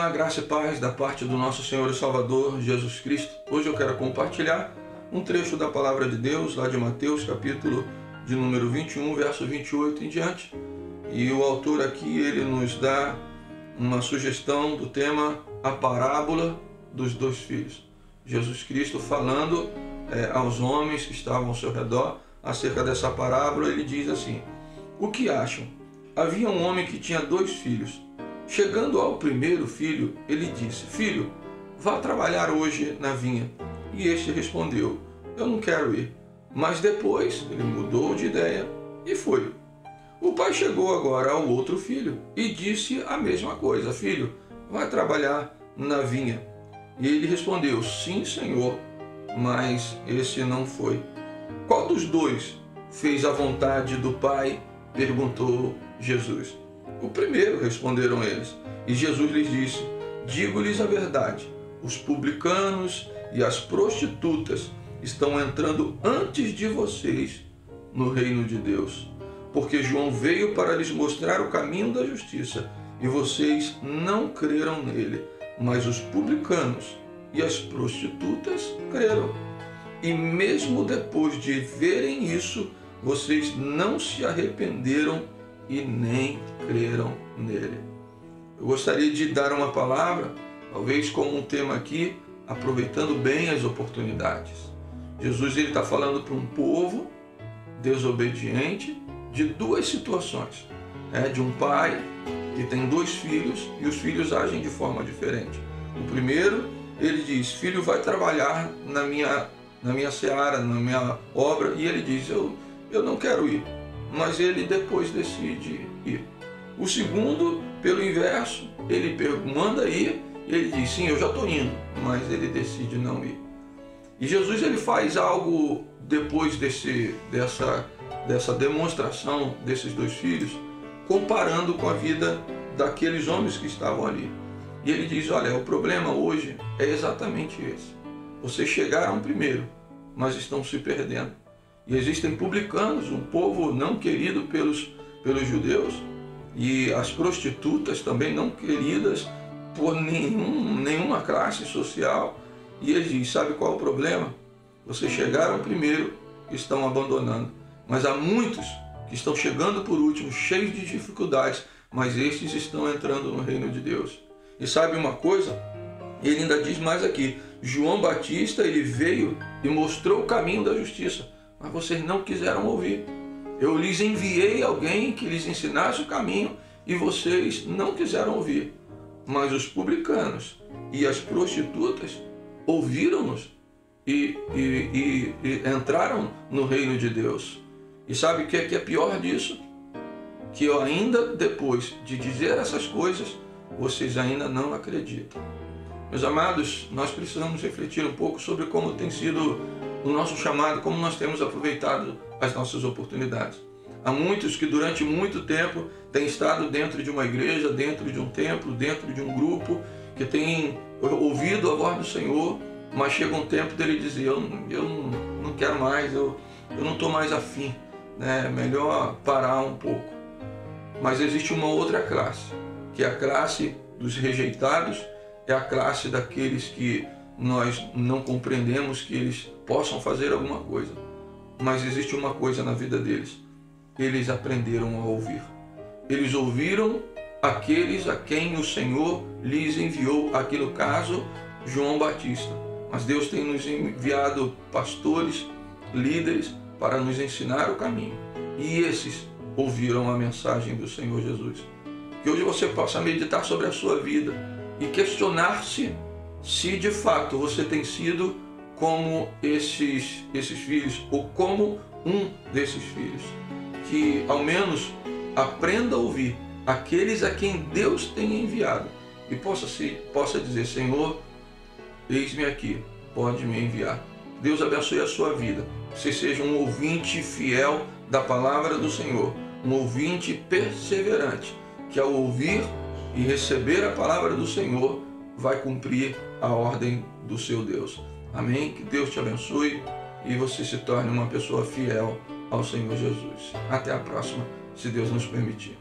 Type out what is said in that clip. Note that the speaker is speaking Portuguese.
Olá, graça e paz da parte do nosso Senhor e Salvador Jesus Cristo. Hoje eu quero compartilhar um trecho da Palavra de Deus, lá de Mateus, capítulo de número 21, verso 28 em diante. E o autor aqui, ele nos dá uma sugestão do tema A Parábola dos Dois Filhos. Jesus Cristo falando aos homens que estavam ao seu redor acerca dessa parábola, ele diz assim: o que acham? Havia um homem que tinha 2 filhos. Chegando ao primeiro filho, ele disse: filho, vá trabalhar hoje na vinha. E este respondeu: eu não quero ir. Mas depois ele mudou de ideia e foi. O pai chegou agora ao outro filho e disse a mesma coisa: filho, vai trabalhar na vinha. E ele respondeu: sim, senhor, mas esse não foi. Qual dos 2 fez a vontade do pai? Perguntou Jesus. O primeiro, responderam eles. E Jesus lhes disse: digo-lhes a verdade, os publicanos e as prostitutas estão entrando antes de vocês no reino de Deus. Porque João veio para lhes mostrar o caminho da justiça, e vocês não creram nele, mas os publicanos e as prostitutas creram. E mesmo depois de verem isso, vocês não se arrependeram e nem creram nele. Eu gostaria de dar uma palavra, talvez como um tema aqui, aproveitando bem as oportunidades. Jesus está falando para um povo desobediente de 2 situações. De um pai que tem 2 filhos e os filhos agem de forma diferente. O primeiro, ele diz: filho, vai trabalhar na minha seara, na minha obra. E ele diz: eu não quero ir. Mas ele depois decide ir. O segundo, pelo inverso, ele manda ir, e ele diz: sim, eu já estou indo, mas ele decide não ir. E Jesus, ele faz algo depois dessa demonstração desses 2 filhos, comparando com a vida daqueles homens que estavam ali. E ele diz: olha, o problema hoje é exatamente esse. Vocês chegaram primeiro, mas estão se perdendo. E existem publicanos, um povo não querido pelos judeus, e as prostitutas também não queridas por nenhuma classe social. E ele diz: sabe qual é o problema? Vocês chegaram primeiro e estão abandonando. Mas há muitos que estão chegando por último, cheios de dificuldades, mas estes estão entrando no reino de Deus. E sabe uma coisa? Ele ainda diz mais aqui: João Batista, ele veio e mostrou o caminho da justiça, mas vocês não quiseram ouvir. Eu lhes enviei alguém que lhes ensinasse o caminho e vocês não quiseram ouvir. Mas os publicanos e as prostitutas ouviram-nos e entraram no reino de Deus. E sabe o que é pior disso? Que eu ainda depois de dizer essas coisas, vocês ainda não acreditam. Meus amados, nós precisamos refletir um pouco sobre como tem sido o nosso chamado, como nós temos aproveitado as nossas oportunidades. Há muitos que durante muito tempo têm estado dentro de uma igreja, dentro de um templo, dentro de um grupo, que têm ouvido a voz do Senhor, mas chega um tempo dele dizer: eu não quero mais, eu não estou mais afim, né? Melhor parar um pouco. Mas existe uma outra classe, que é a classe dos rejeitados, é a classe daqueles que nós não compreendemos que eles possam fazer alguma coisa. Mas existe uma coisa na vida deles: eles aprenderam a ouvir. Eles ouviram aqueles a quem o Senhor lhes enviou, aqui no caso, João Batista. Mas Deus tem nos enviado pastores, líderes, para nos ensinar o caminho. E esses ouviram a mensagem do Senhor Jesus. Que hoje você possa meditar sobre a sua vida e questionar-se se de fato você tem sido como esses filhos, ou como um desses filhos. Que ao menos aprenda a ouvir aqueles a quem Deus tem enviado e possa dizer: Senhor, eis-me aqui, pode me enviar. Deus abençoe a sua vida. Você seja um ouvinte fiel da palavra do Senhor, um ouvinte perseverante, que ao ouvir e receber a palavra do Senhor, vai cumprir a ordem do seu Deus. Amém? Que Deus te abençoe e você se torne uma pessoa fiel ao Senhor Jesus. Até a próxima, se Deus nos permitir.